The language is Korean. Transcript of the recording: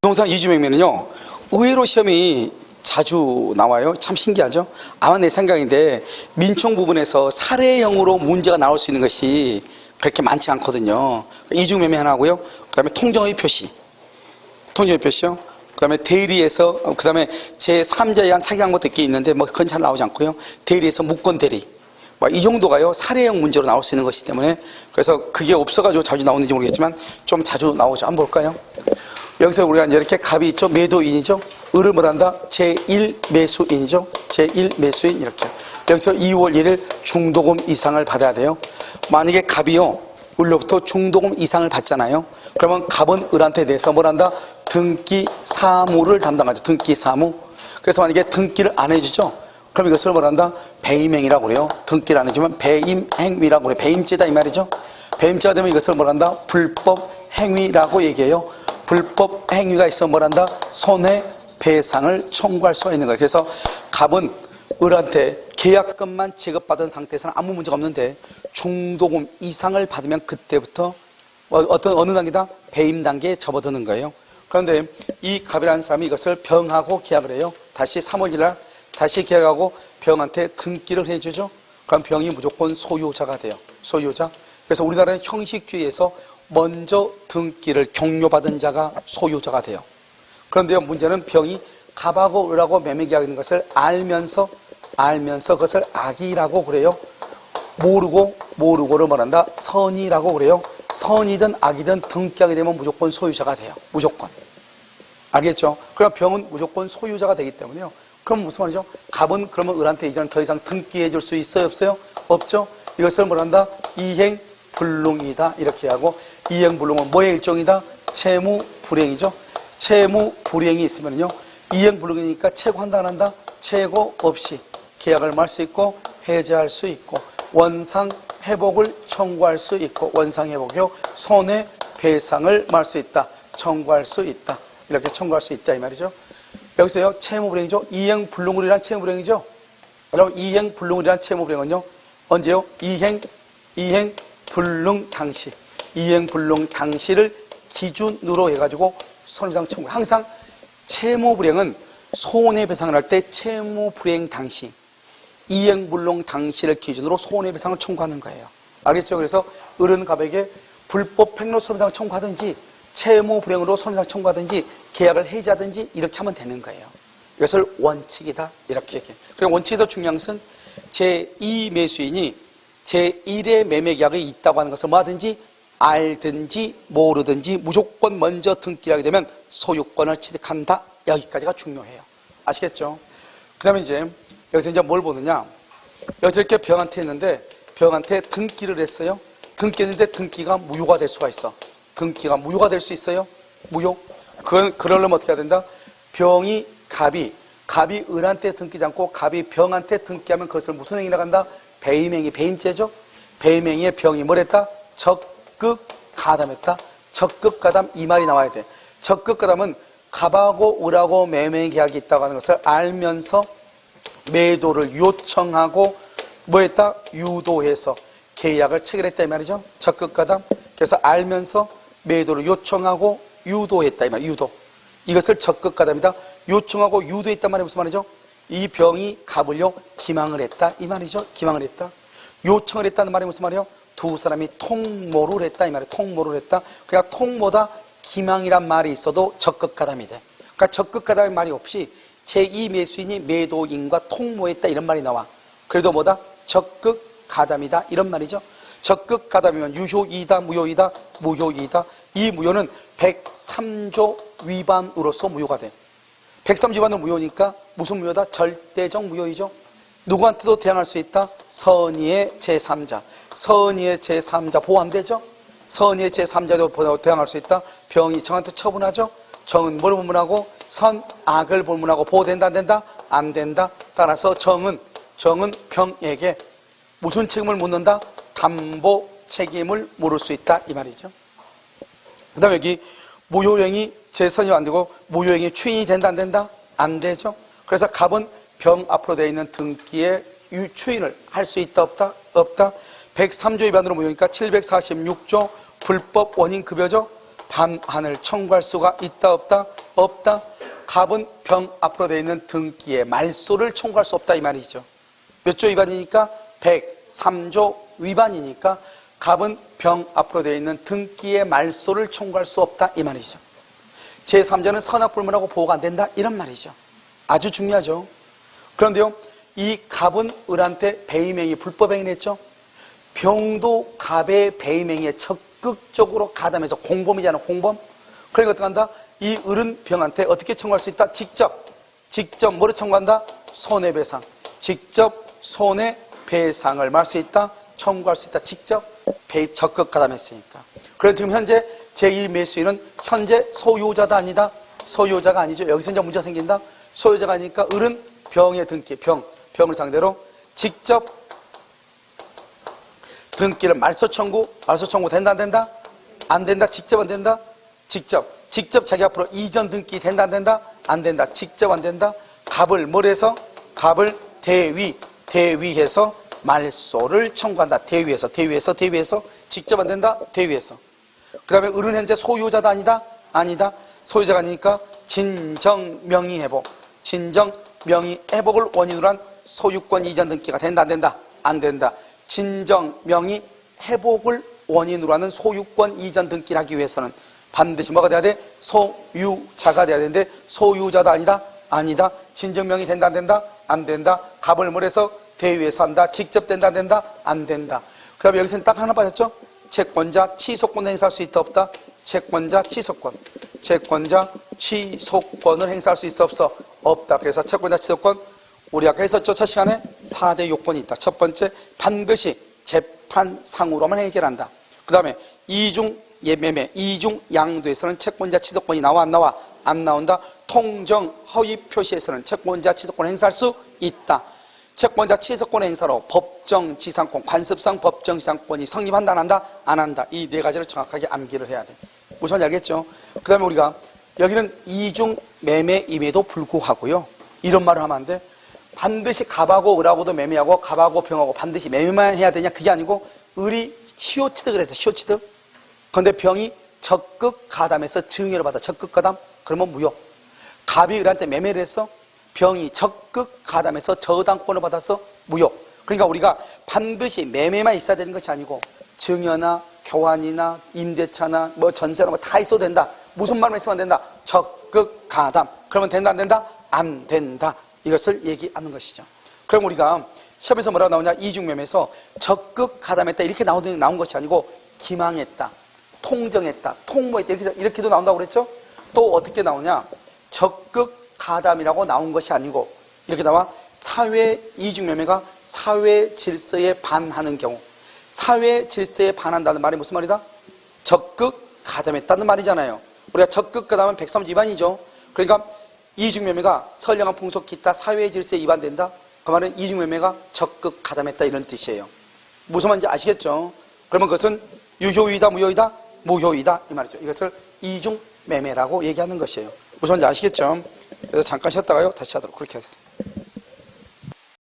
부동산 이주명매는요, 의외로 시험이 자주 나와요. 참 신기하죠? 아마 내 생각인데 민총 부분에서 살해형으로 문제가 나올 수 있는 것이 그렇게 많지 않거든요. 이중매매 하나 하고요. 그 다음에 통정의 표시. 통정의 표시요. 그 다음에 대리에서, 그 다음에 제3자에 의한 사기한 것도 있긴 있는데 뭐 그건 잘 나오지 않고요. 대리에서 무권 대리. 뭐 이 정도가요, 살해형 문제로 나올 수 있는 것이기 때문에, 그래서 그게 없어가지고 자주 나오는지 모르겠지만 좀 자주 나오죠. 한번 볼까요? 여기서 우리가 이제 이렇게 갑이 있죠. 매도인이죠. 을을 뭐란다? 제1매수인이죠. 제1매수인 이렇게. 여기서 2월 1일 중도금 이상을 받아야 돼요. 만약에 갑이요, 을로부터 중도금 이상을 받잖아요. 그러면 갑은 을한테 대해서 뭐란다? 등기 사무를 담당하죠. 등기 사무. 그래서 만약에 등기를 안 해주죠. 그럼 이것을 뭐란다? 배임행위라고 그래요. 등기를 안 해주면 배임행위라고 그래요. 배임죄다 이 말이죠. 배임죄가 되면 이것을 뭐란다? 불법행위라고 얘기해요. 불법 행위가 있어 뭐란다? 손해배상을 청구할 수가 있는 거예요. 그래서 갑은 을한테 계약금만 지급받은 상태에서는 아무 문제가 없는데 중도금 이상을 받으면 그때부터 어느 단계다? 배임 단계에 접어드는 거예요. 그런데 이 갑이라는 사람이 이것을 병하고 계약을 해요. 다시 3월 1일 날 다시 계약하고 병한테 등기를 해주죠. 그럼 병이 무조건 소유자가 돼요. 소유자. 그래서 우리나라는 형식주의에서 먼저 등기를 경료받은 자가 소유자가 돼요. 그런데요, 문제는 병이 갑하고 을하고 매매계약인 것을 알면서 그것을 악이라고 그래요. 모르고를 말한다? 선이라고 그래요. 선이든 악이든 등기하게 되면 무조건 소유자가 돼요. 무조건. 알겠죠? 그럼 병은 무조건 소유자가 되기 때문에요. 그럼 무슨 말이죠? 갑은 그러면 을한테 이제는 더 이상 등기해 줄 수 있어요? 없어요? 없죠? 이것을 뭐란다? 이행불능이다. 이렇게 하고, 이행불능은 뭐의 일종이다? 채무불이행이죠. 채무불이행이 있으면요, 이행불능이니까 채고한다 안 한다? 채고 없이 계약을 말 수 있고 해제할 수 있고 원상회복을 청구할 수 있고, 원상회복이요, 손해배상을 말 수 있다. 청구할 수 있다. 이렇게 청구할 수 있다 이 말이죠. 여기서요, 채무불이행이죠. 이행불능이란 채무불이행이죠. 여러분, 이행불능이란 채무불이행은요, 언제요? 이행불능 당시. 이행불능 당시를 기준으로 해가지고 손해배상 청구. 항상 채무불이행은 손해배상을 할 때 채무불이행 당시, 이행불능 당시를 기준으로 손해배상을 청구하는 거예요. 알겠죠? 그래서 을은 갑에게 불법행위로 손해배상을 청구하든지 채무불이행으로 손해배상을 청구하든지 계약을 해지하든지 이렇게 하면 되는 거예요. 이것을 원칙이다 이렇게 얘기해요. 그리고 원칙에서 중요한 것은 제2 매수인이 제1의 매매계약이 있다고 하는 것을 뭐하든지 알든지 모르든지 무조건 먼저 등기하게 되면 소유권을 취득한다. 여기까지가 중요해요. 아시겠죠? 그 다음에 이제 여기서 이제 뭘 보느냐, 여기서 이렇게 병한테 했는데 병한테 등기를 했어요. 등기했는데 등기가 무효가 될 수가 있어. 등기가 무효가 될 수 있어요. 무효. 그러려면 어떻게 해야 된다? 갑이 을한테 등기지 않고 갑이 병한테 등기하면 그것을 무슨 행위라고 한다? 배임행위, 배임죄죠. 배임행위에 병이 뭘 했다? 적극가담했다. 적극가담 이 말이 나와야 돼. 적극가담은 갑하고 을하고 매매 계약이 있다고 하는 것을 알면서 매도를 요청하고 뭐 했다? 유도해서 계약을 체결했다 이 말이죠. 적극가담. 그래서 알면서 매도를 요청하고 유도했다 이 말. 유도. 이것을 적극가담이다. 요청하고 유도했단 말이 무슨 말이죠? 이 병이 갑을요 기망을 했다 이 말이죠. 기망을 했다. 요청을 했다는 말이 무슨 말이에요? 두 사람이 통모를 했다 이 말이에요. 통모를 했다. 그러니까 통모다 기망이란 말이 있어도 적극가담이 돼. 그러니까 적극가담의 말이 없이 제2 매수인이 매도인과 통모했다 이런 말이 나와. 그래도 뭐다? 적극가담이다 이런 말이죠. 적극가담이면 유효이다 무효이다? 무효이다. 이 무효는 103조 위반으로서 무효가 돼. 103조 위반으로 무효니까 무슨 무효다? 절대적 무효이죠. 누구한테도 대항할 수 있다? 선의의 제3자. 선의의 제3자 보호한대죠. 선의의 제3자도 대항할 수 있다. 병이 정한테 처분하죠. 정은 뭘 불문하고? 선악을 불문하고 보호된다 안 된다? 안 된다. 따라서 정은 병에게 무슨 책임을 묻는다? 담보 책임을 물을 수 있다 이 말이죠. 그 다음에 여기 무효행위 재선이 안 되고 무효행위 추인이 된다 안 된다? 안 되죠. 그래서 갑은 병 앞으로 되어 있는 등기에 추인을 할 수 있다 없다? 없다. 103조 위반으로 무효니까 746조 불법 원인급여죠. 반환을 청구할 수가 있다 없다? 없다. 갑은 병 앞으로 되어 있는 등기의 말소를 청구할 수 없다 이 말이죠. 몇 조 위반이니까? 103조 위반이니까 갑은 병 앞으로 되어 있는 등기의 말소를 청구할 수 없다 이 말이죠. 제3자는 선악불문하고 보호가 안 된다 이런 말이죠. 아주 중요하죠. 그런데요, 이 갑은 을한테 배임행위, 불법행위를 했죠. 병도 갑의 배임행위에 적극적으로 가담해서 공범이잖아, 공범. 그러니까 어떻게 한다? 이 을은 병한테 어떻게 청구할 수 있다? 직접 뭐를 청구한다? 손해배상. 직접 손해배상을 말할 수 있다? 청구할 수 있다. 직접 배입 적극 가담했으니까. 그래서 지금 현재 제1 매수인은 현재 소유자다 아니다? 소유자가 아니죠. 여기서 이제 문제가 생긴다. 소유자가 아니니까 을은 병의 등기, 병을 상대로 직접 등기를 말소 청구 된다 안 된다? 안 된다. 직접 안 된다? 직접 자기 앞으로 이전 등기 된다 안 된다? 안 된다. 직접 안 된다. 갑을 뭘 해서? 갑을 대위해서 말소를 청구한다. 대위해서 직접 안 된다. 대위해서. 그 다음에 을은 현재 소유자다 아니다? 아니다. 소유자가 아니니까 진정명의회복, 진정명의회복을 원인으로 한 소유권 이전 등기가 된다 안 된다? 안 된다. 진정명의회복을 원인으로 하는 소유권 이전 등기를 하기 위해서는 반드시 뭐가 돼야 돼? 소유자가 돼야 되는데 소유자다 아니다? 아니다. 진정명의 된다 안 된다? 안 된다. 갑을 뭘 해서? 대위해서 한다. 직접 된다 안 된다? 안 된다. 그 다음에 여기서는 딱 하나 빠졌죠? 채권자 취소권을 행사할 수 있다 없다? 채권자 취소권을 행사할 수 있어 없어? 없다. 그래서 채권자 취소권 우리 아까 했었죠? 첫 시간에 4대 요건이 있다. 첫 번째, 반드시 재판상으로만 해결한다. 그 다음에 이중 예매매, 이중 양도에서는 채권자 취소권이 나와 안 나와? 안 나온다. 통정 허위 표시에서는 채권자 취소권을 행사할 수 있다. 채권자 취소권 행사로 법정지상권, 관습상 법정지상권이 성립한다 안 한다? 안 한다. 이 네 가지를 정확하게 암기를 해야 돼. 무슨 말인지 알겠죠? 그 다음에 우리가 여기는 이중 매매임에도 불구하고요, 이런 말을 하면 안 돼. 반드시 갑하고 을하고도 매매하고 갑하고 병하고 반드시 매매만 해야 되냐? 그게 아니고 을이 시효취득을 해서 시효취득. 그런데 병이 적극 가담해서 증여를 받아. 적극 가담? 그러면 무효. 갑이 을한테 매매를 했어. 병이 적극 가담해서 저당권을 받아서 무효. 그러니까 우리가 반드시 매매만 있어야 되는 것이 아니고 증여나 교환이나 임대차나 뭐 전세나 뭐 다 있어도 된다. 무슨 말만 있으면 안 된다? 적극 가담. 그러면 된다 안 된다? 안 된다. 이것을 얘기하는 것이죠. 그럼 우리가 시험에서 뭐라고 나오냐? 이중매매에서 적극 가담했다 이렇게 나온 것이 아니고 기망했다, 통정했다, 통모했다 이렇게도 나온다고 그랬죠? 또 어떻게 나오냐? 적극 가담이라고 나온 것이 아니고 이렇게 나와. 사회 이중매매가 사회 질서에 반하는 경우. 사회 질서에 반한다는 말이 무슨 말이다? 적극 가담했다는 말이잖아요. 우리가 적극 가담은 103조 위반이죠. 그러니까 이중매매가 선량한 풍속 기타 사회 질서에 위반된다. 그 말은 이중매매가 적극 가담했다 이런 뜻이에요. 무슨 말인지 아시겠죠? 그러면 그것은 유효이다 무효이다? 무효이다 이 말이죠. 이것을 이중매매라고 얘기하는 것이에요. 무슨 말인지 아시겠죠? 그래서 잠깐 쉬었다가요 다시 하도록 그렇게 하겠습니다.